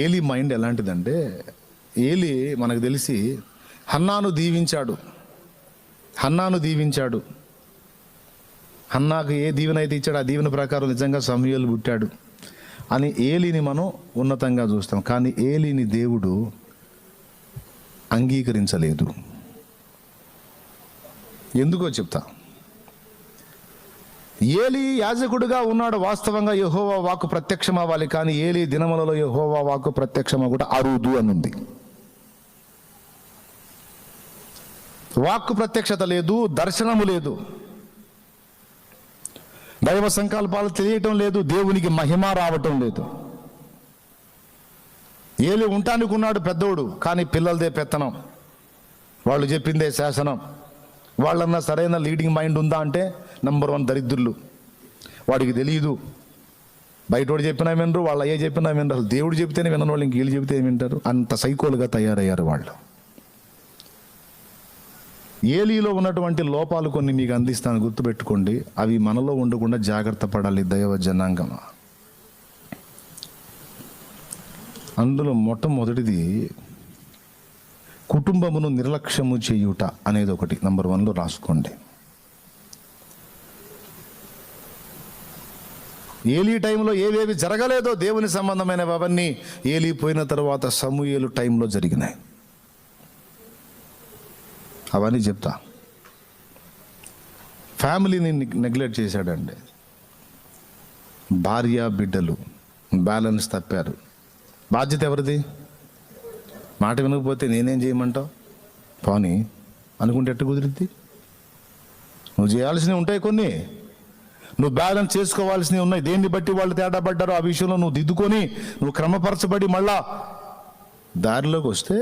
Eli mind ఎలాంటిదంటే, ఏలీ మనకు తెలిసి హన్నాను దీవించాడు. హన్నాకు ఏ దీవెన అయితే ఇచ్చాడు ఆ దీవెన ప్రకారం నిజంగా సమూయేలు పుట్టాడు అని ఏలీని మనం ఉన్నతంగా చూస్తాం. కానీ ఏలీని దేవుడు అంగీకరించలేదు. ఎందుకో చెప్తా. ఏలీ యాజకుడుగా ఉన్నాడు, వాస్తవంగా యెహోవా వాక్కు ప్రత్యక్షమవ్వాలి. కానీ ఏలీ దినములలో యెహోవా వాక్కు ప్రత్యక్షమగుట అరుదు అని ఉంది. వాక్కు ప్రత్యక్షత లేదు, దర్శనము లేదు, దైవ సంకల్పాలు తెలియటం లేదు, దేవునికి మహిమ రావటం లేదు. ఏలీ ఉండటానికి ఉన్నాడు పెద్దోడు, కానీ పిల్లలదే పెత్తనం, వాళ్ళు చెప్పిందే శాసనం. వాళ్ళన్నా సరైన లీడింగ్ మైండ్ ఉందా అంటే నంబర్ 1 దరిద్రులు. వాడికి తెలియదు, బయటోడు చెప్పినా వినరు, వాళ్ళు అయ్యే చెప్పినా వినరు. అసలు దేవుడు చెప్తేనే వినని వాళ్ళు ఇంక వీళ్ళు చెప్తే ఏమి వింటారు? అంత సైకోలుగా తయారయ్యారు వాళ్ళు. ఏలీలో ఉన్నటువంటి లోపాలు కొన్ని మీకు అందిస్తాను, గుర్తుపెట్టుకోండి. అవి మనలో ఉండకుండా జాగ్రత్త పడాలి దైవ జనాంగం. అందులో మొట్టమొదటిది కుటుంబమును నిర్లక్ష్యము చేయుట అనేది ఒకటి. నంబర్ 1లో రాసుకోండి. ఏలీ టైంలో ఏవేవి జరగలేదో దేవుని సంబంధమైనవి అవన్నీ ఏలీ పోయిన తర్వాత సమూయేలు టైంలో జరిగినాయి. అవన్నీ చెప్తా. ఫ్యామిలీని నెగ్లెక్ట్ చేశాడండి. భార్య బిడ్డలు బ్యాలెన్స్ తప్పారు. బాధ్యత ఎవరిది? మాట వినకపోతే నేనేం చేయమంటావు? పోనీ అనుకుంటే ఎట్టు కుదిరిద్ది? నువ్వు చేయాల్సినవి ఉంటాయి కొన్ని, నువ్వు బ్యాలెన్స్ చేసుకోవాల్సినవి ఉన్నాయి. దేన్ని బట్టి వాళ్ళు తేడా పడ్డారో ఆ విషయంలో నువ్వు దిద్దుకొని నువ్వు క్రమపరచబడి మళ్ళా దారిలోకి వస్తే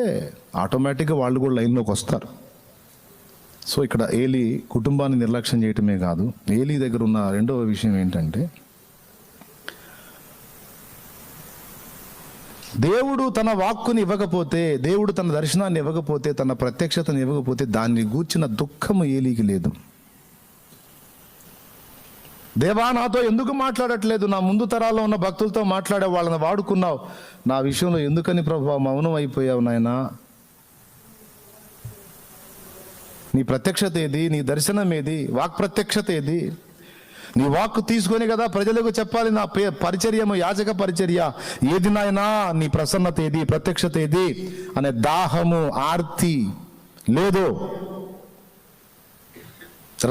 ఆటోమేటిక్గా వాళ్ళు కూడా లైన్లోకి వస్తారు. సో ఇక్కడ ఏలీ కుటుంబాన్ని నిర్లక్ష్యం చేయటమే కాదు, ఏలీ దగ్గర ఉన్న రెండవ విషయం ఏంటంటే, దేవుడు తన వాక్కుని ఇవ్వకపోతే, దేవుడు తన దర్శనాన్ని ఇవ్వకపోతే, తన ప్రత్యక్షతను ఇవ్వకపోతే దాన్ని గూర్చిన దుఃఖము ఏలీకి లేదు. దేవా నాతో ఎందుకు మాట్లాడట్లేదు? నా ముందు తరాల్లో ఉన్న భక్తులతో మాట్లాడే వాళ్ళని వాడుకున్నావు, నా విషయంలో ఎందుకని ప్రభువా మౌనం అయిపోయావు నాయనా? నీ ప్రత్యక్షత ఏది? నీ దర్శనం ఏది? వాక్ ప్రత్యక్షత ఏది? నీ వాక్కు తీసుకొని కదా ప్రజలకు చెప్పాలి. నా పరిచర్యము యాజక పరిచర్య ఏది నాయనా? నీ ప్రసన్నత ఏది? ప్రత్యక్షత ఏది అనే దాహము ఆర్తి లేదు.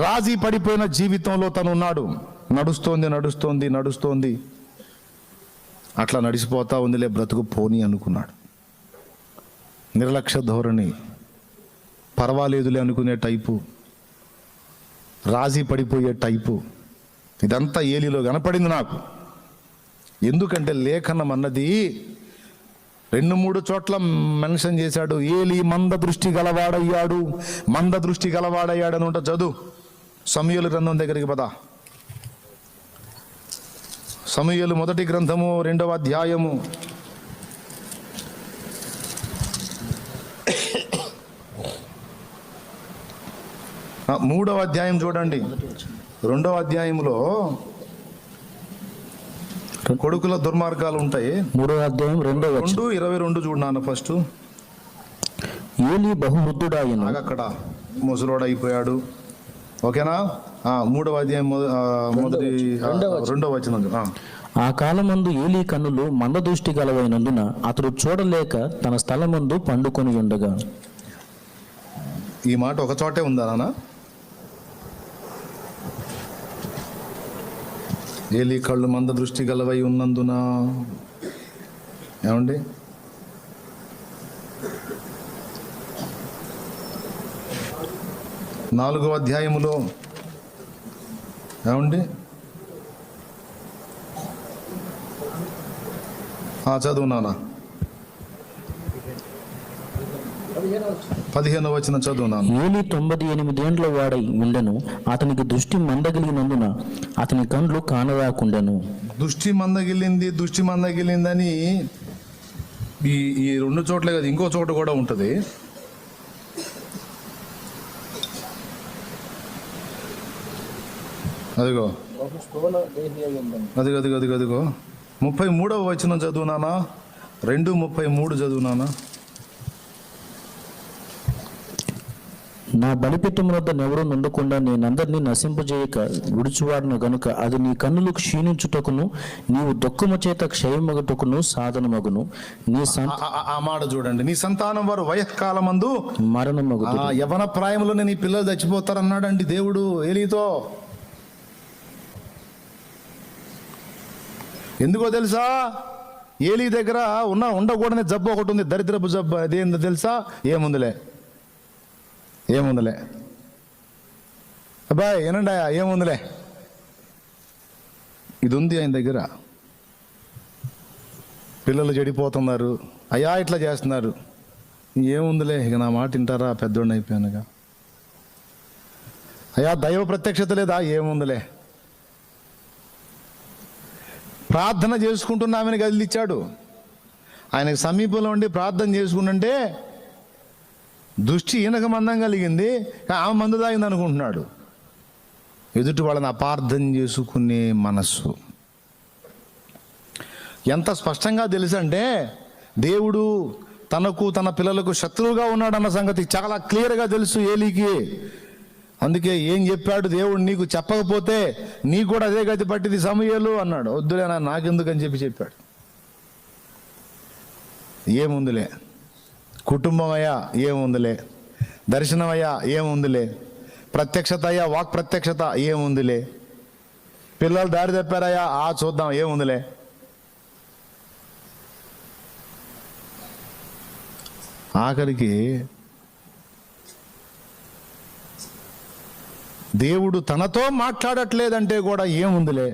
రాజీ పడిపోయిన జీవితంలో తను ఉన్నాడు. నడుస్తోంది అట్లా నడిచిపోతా ఉందిలే బ్రతుకు పోని అనుకున్నాడు. నిర్లక్ష్య ధోరణి, పర్వాలేదులే అనుకునే టైపు, రాజీ పడిపోయే టైపు, ఇదంతా ఏలీలో కనపడింది నాకు. ఎందుకంటే లేఖనం అన్నది 2-3 చోట్ల మెన్షన్ చేశాడు. ఏలీ మంద దృష్టి గలవాడయ్యాడు అని ఉంటా. చదువు సమూయేలు గ్రంథం దగ్గరికి పద. సమూయేలు మొదటి గ్రంథము 2వ అధ్యాయము 3వ అధ్యాయం చూడండి. 2వ అధ్యాయంలో కొడుకుల దుర్మార్గాలు ఉంటాయి. 3వ అధ్యాయం 2:22 చూడన్నా. ఫస్ట్ ఏలీ బహువృద్ధుడాయను, అక్కడ ముసలోడైపోయాడు. ఓకేనా? 3వ అధ్యాయం 2వ వచనం. ఆ కాలమందు ఏలీ కన్నులు మందదృష్టి గలవైనందున అతడు చూడలేక తన స్థలమందు పండుకొని ఉండగా. ఈ మాట ఒక చోటే ఉందా నాన్న? ఏలీ కళ్ళు మంద దృష్టి గలవై ఉన్నందున ఏమండి? నాలుగవ అధ్యాయములో ఏమండి? చదువు నాన్న. 15వ వచనం చదువు నాన్న. ఏలీ 98 ఏండ్ల వాడై ఉండెను, అతనికి దృష్టి మందగిలినందున అతని కండ్లు కానరాకుండెను. దృష్టి మందగిలిందని ఈ 2 చోట్లే కదా, ఇంకో చోట కూడా ఉంటుంది. అదిగో 33వ వచనం చదువు నాన్న. 2:33 చదువునానా. నా బలిపీఠం వద్ద నెవరూ నుండకుండా నేనందరినీ నశింపజేయక విడుచువాడును గనుక అది నీ కన్నులు క్షీణించుటకును నీవు దుఃఖము చేత క్షయమగుటకును సాధనమగును. నీ ఆ మాట చూడండి. నీ సంతానం వారు వయఃకాలమందు మరణమగు. యవన ప్రాయంలోనే నీ పిల్లలు చచ్చిపోతారన్నాడండి దేవుడు ఏలీతో. ఎందుకో తెలుసా? ఏలీ దగ్గర ఉండకూడని జబ్బు ఒకటి ఉంది, దరిద్రపు జబ్బు. అదేందో తెలుసా? ఏముందిలే అబ్బాయి ఏనండి, ఏముందిలే, ఇది ఉంది ఆయన దగ్గర. పిల్లలు చెడిపోతున్నారు, అయ్యా ఇట్లా చేస్తున్నారు, ఏముందిలే, ఇక నా మాట వింటారా, పెద్దోడిని అయిపోయానుగా. అయ్యా దైవ ప్రత్యక్షత లేదా, ఏముందిలే. ప్రార్థన చేసుకుంటున్న ఆమెను కదిలిచ్చాడు. ఆయనకు సమీపంలో ఉండి ప్రార్థన చేసుకుంటుంటే దృష్టి ఈయనక మందం కలిగింది, ఆమె మందు తాగింది అనుకుంటున్నాడు. ఎదుటి వాళ్ళని అపార్థం చేసుకునే మనస్సు ఎంత స్పష్టంగా తెలుసంటే, దేవుడు తనకు తన పిల్లలకు శత్రువుగా ఉన్నాడన్న సంగతి చాలా క్లియర్గా తెలుసు ఏలీకి. అందుకే ఏం చెప్పాడు దేవుడు, నీకు చెప్పకపోతే నీకు కూడా అదే గతి పట్టింది సమూయేలు అన్నాడు. వద్దులే నాకెందుకని చెప్పాడు. ఏముందిలే, కుటుంబం అయ్యా ఏముందిలే, దర్శనం అయ్యా ఏముందిలే, ప్రత్యక్షత అయ్యా వాక్ ప్రత్యక్షత ఏముందిలే, పిల్లలు దారి తప్పారయ్యా చూద్దాం ఏముందిలే. ఆఖరికి దేవుడు తనతో మాట్లాడట్లేదంటే కూడా ఏముందిలే.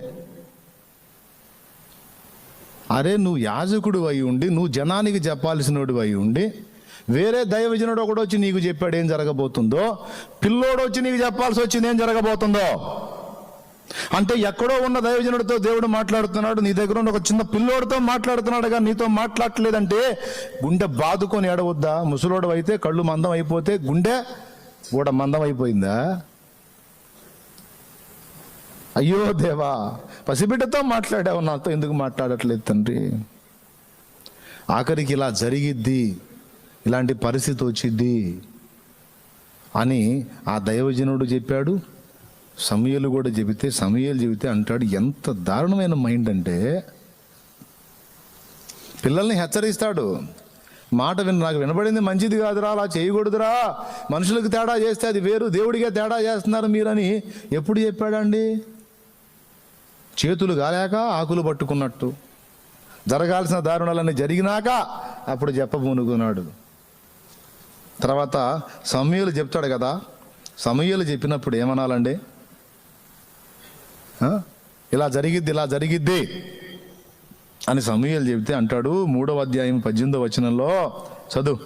అరే నువ్వు యాజకుడు అయి ఉండి, నువ్వు జనానికి చెప్పాల్సినోడు అయి ఉండి, వేరే దైవజనుడు ఒకడు వచ్చి నీకు చెప్పాడు ఏం జరగబోతుందో, పిల్లోడు వచ్చి నీకు చెప్పాల్సి వచ్చింది ఏం జరగబోతుందో. అంటే ఎక్కడో ఉన్న దైవజనుడితో దేవుడు మాట్లాడుతున్నాడు, నీ దగ్గర ఉన్న ఒక చిన్న పిల్లోడితో మాట్లాడుతున్నాడుగా, నీతో మాట్లాడట్లేదంటే గుండె బాదుకొని ఏడవద్దా? ముసలోడు అయితే కళ్ళు మందం అయిపోతే గుండె కూడా మందం అయిపోయిందా? అయ్యో దేవా, పసిబిడ్డతో మాట్లాడావు, నాతో ఎందుకు మాట్లాడట్లేదు తండ్రి? ఆఖరికి ఇలా జరిగిద్ది, ఇలాంటి పరిస్థితి వచ్చిద్ది అని ఆ దైవజనుడు చెప్పాడు. సమూయేలు కూడా చెబితే అంటాడు, ఎంత దారుణమైన మైండ్ అంటే, పిల్లల్ని హెచ్చరిస్తాడు. మాట నాకు వినబడింది మంచిది కాదురా, అలా చేయకూడదురా, మనుషులకు తేడా చేస్తే అది వేరు, దేవుడికే తేడా చేస్తున్నారు మీరని ఎప్పుడు చెప్పాడండి? చేతులు గాలాక ఆకులు పట్టుకున్నట్టు జరగాల్సిన దారుణాలన్నీ జరిగినాక అప్పుడు చెప్పబూనుకున్నాడు. తర్వాత సమూయేలు చెప్తాడు కదా, సమూయేలు చెప్పినప్పుడు ఏమనాలండి? ఇలా జరిగిద్ది అని సమూయేలు చెబితే అంటాడు, 3వ అధ్యాయం 18వ వచనంలో చదువు.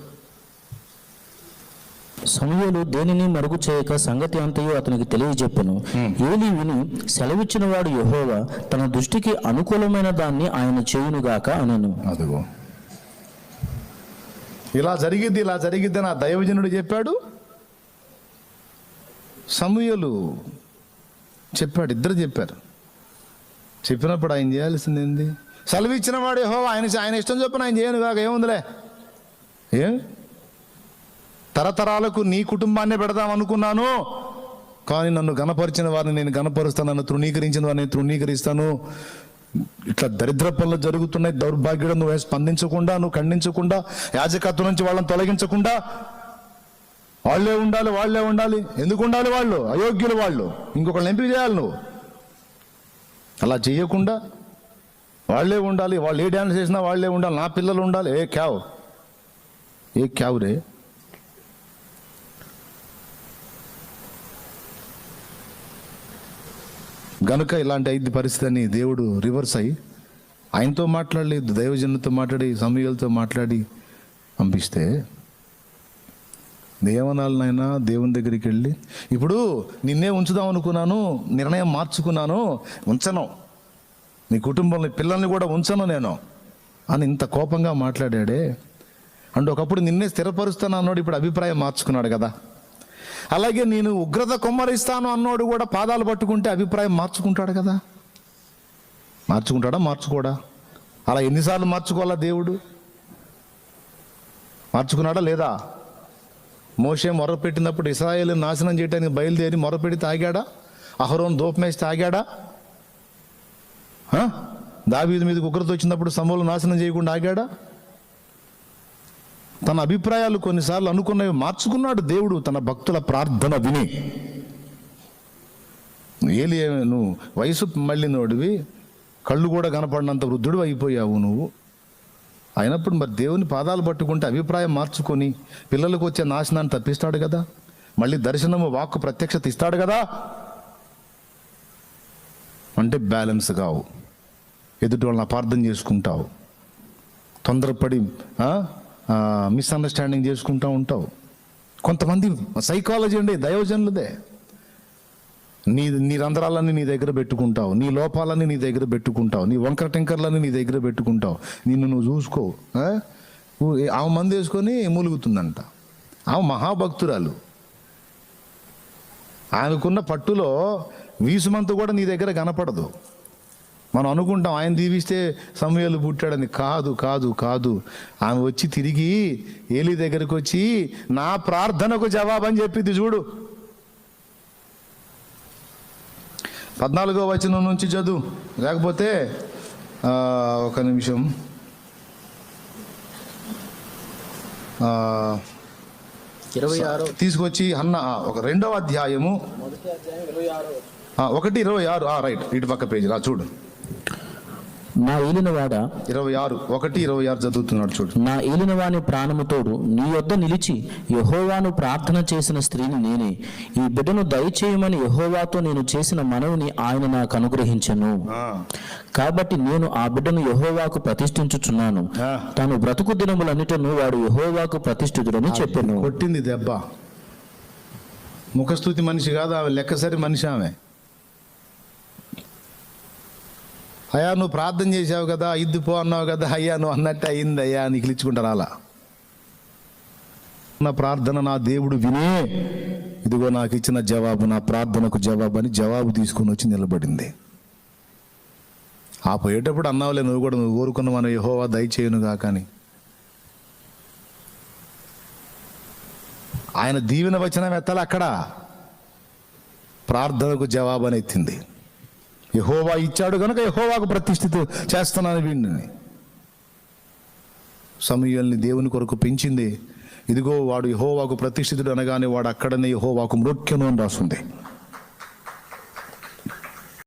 సమూయేలు దేనిని మరుగు చేయక సంగతి అంతయు అతనికి తెలియజెప్పెను. ఏలీ విని, సెలవిచ్చిన వాడు యెహోవా తన దృష్టికి అనుకూలమైన దాన్ని ఆయన చేయునుగాక అనెను. అదిగో ఇలా జరిగిద్ది నా దైవజనుడు చెప్పాడు, సమూయేలు చెప్పాడు, ఇద్దరు చెప్పారు. చెప్పినప్పుడు ఆయన చేయాల్సింది ఏంది? సెలవిచ్చిన వాడు యెహోవా, ఆయన ఇష్టం చొప్పున ఆయన చేయను కాక ఏముందిలే. తరతరాలకు నీ కుటుంబాన్నే పెడదాం అనుకున్నాను, కానీ నన్ను గణపరిచిన వారిని నేను గణపరుస్తాను, నన్ను తృణీకరించిన వారిని తృణీకరిస్తాను. ఇట్లా దరిద్ర పనులు జరుగుతున్నాయి, దౌర్భాగ్యుడు, నువ్వు స్పందించకుండా, నువ్వు ఖండించకుండా, యాజకత్వం నుంచి వాళ్ళని తొలగించకుండా, వాళ్ళే ఉండాలి. ఎందుకు ఉండాలి? వాళ్ళు అయోగ్యులు, వాళ్ళు ఇంకొకళ్ళని ఎంపిక చేయాలి. నువ్వు అలా చేయకుండా వాళ్ళే ఉండాలి, వాళ్ళు ఏ డ్యాన్స్ చేసినా వాళ్ళే ఉండాలి, నా పిల్లలు ఉండాలి. ఏ క్యావ్ రే. గనుక ఇలాంటి ఐదు పరిస్థితి అని దేవుడు రివర్స్ అయ్యి ఆయనతో మాట్లాడలేదు, దైవజనులతో మాట్లాడి సమూయేలుతో మాట్లాడి పంపిస్తే దేవనాలనైనా దేవుని దగ్గరికి వెళ్ళి, ఇప్పుడు నిన్నే ఉంచుదాం అనుకున్నాను, నిర్ణయం మార్చుకున్నాను, ఉంచను, నీ కుటుంబంలో పిల్లల్ని కూడా ఉంచను నేను అని ఇంత కోపంగా మాట్లాడాడే. అంటే ఒకప్పుడు నిన్నే స్థిరపరుస్తాను అన్నాడు, ఇప్పుడు అభిప్రాయం మార్చుకున్నాడు కదా. అలాగే నేను ఉగ్రత కొమ్మరిస్తాను అన్నోడు కూడా పాదాలు పట్టుకుంటే అభిప్రాయం మార్చుకుంటాడు కదా. మార్చుకుంటాడా? మార్చుకోడా? అలా ఎన్నిసార్లు మార్చుకోవాలా దేవుడు? మార్చుకున్నాడా లేదా? మోషే మొరపెట్టినప్పుడు ఇశ్రాయేలు నాశనం చేయడానికి బయలుదేరి మొరపెడితే ఆగాడా? అహరోను ధూపమేస్తే ఆగాడా? దావీదు మీదకి ఉగ్రత వచ్చినప్పుడు సమూలు నాశనం చేయకుండా ఆగాడా? తన అభిప్రాయాలు కొన్నిసార్లు అనుకున్నవి మార్చుకున్నాడు దేవుడు తన భక్తుల ప్రార్థన విని. ఏలి, నువ్వు వయసు మళ్ళీ నోడివి, కళ్ళు కూడా కనపడినంత వృద్ధుడు అయిపోయావు నువ్వు. అయినప్పుడు మరి దేవుని పాదాలు పట్టుకుంటే అభిప్రాయం మార్చుకొని పిల్లలకు వచ్చే నాశనాన్ని తప్పిస్తాడు కదా, మళ్ళీ దర్శనము వాక్కు ప్రత్యక్షత ఇస్తాడు కదా. అంటే బ్యాలెన్స్ కావు, ఎదుటి వాళ్ళని అపార్థం చేసుకుంటావు, తొందరపడి మిస్అండర్స్టాండింగ్ చేసుకుంటూ ఉంటావు. కొంతమంది సైకాలజీ అండి దైవజనులదే. నీ రంధ్రాలన్నీ నీ దగ్గర పెట్టుకుంటావు, నీ లోపాలన్నీ నీ దగ్గర పెట్టుకుంటావు, నీ వంకర టెంకర్లన్నీ నీ దగ్గర పెట్టుకుంటావు. నిన్ను నువ్వు చూసుకో. ఆమె మందు వేసుకొని మూలుగుతుందంట. ఆమె మహాభక్తురాలు. ఆయనకున్న పట్టులో వీసుమంతు కూడా నీ దగ్గర కనపడదు. మనం అనుకుంటాం ఆయన దీవిస్తే సమూయేలు పుట్టాడని. కాదు కాదు కాదు. ఆమె వచ్చి తిరిగి ఏలీ దగ్గరకు వచ్చి నా ప్రార్థనకు జవాబని చెప్పింది చూడు. 14వ వచనం నుంచి చదువు, లేకపోతే ఒక నిమిషం. 26 తీసుకొచ్చి అన్న ఒక 2వ అధ్యాయము 1:26. రైట్, ఇటు పక్క పేజీ రా చూడు. నా ఏలినవాడ 26 చదువుతున్నాడు చూడు. నా ఏలినవాని ప్రాణముతోడు నీ యొద్ద నిలిచి యెహోవాను ప్రార్థన చేసిన స్త్రీని నేనే. ఈ బిడ్డను దయచేయమని యెహోవాతో నేను చేసిన మనవిని ఆయన నాకు అనుగ్రహించెను. కాబట్టి నేను ఆ బిడ్డను యెహోవాకు ప్రతిష్ఠించుచున్నాను. తాను బ్రతుకు దినములన్నిటను వాడు యెహోవాకు ప్రతిష్ఠితుడని చెప్పాను. కొట్టింది దెబ్బ. ముఖస్తుతి మనిషి కాదు ఆమె, లెక్కసరి మనిషి ఆమె. అయ్యా నువ్వు ప్రార్థన చేసావు కదా, ఇద్దు అన్నావు కదా, అయ్యా నువ్వు అన్నట్టు అయింది అయ్యా, నీకు ఇచ్చుకుంటారు. అలా నా ప్రార్థన నా దేవుడు వినే, ఇదిగో నాకు ఇచ్చిన జవాబు, నా ప్రార్థనకు జవాబు అని జవాబు తీసుకుని వచ్చి నిలబడింది. ఆ పోయేటప్పుడు అన్నావులే నువ్వు కూడా, నువ్వు కోరుకున్న మనం యెహోవా దయచేయునుగా. కానీ ఆయన దీవెన వచనం ఎత్తాలి, అక్కడ ప్రార్థనకు జవాబు అని ఎత్తింది. యెహోవా ఇచ్చాడు కనుక యెహోవాకు ప్రతిష్ఠిత చేస్తున్నాను వీడిని. సమూయేలుని దేవుని కొరకు పెంచింది. ఇదిగో వాడు యెహోవాకు ప్రతిష్ఠితుడు అనగానే వాడు అక్కడనే యెహోవాకు మ్రొక్కెను అని రాస్తుంది.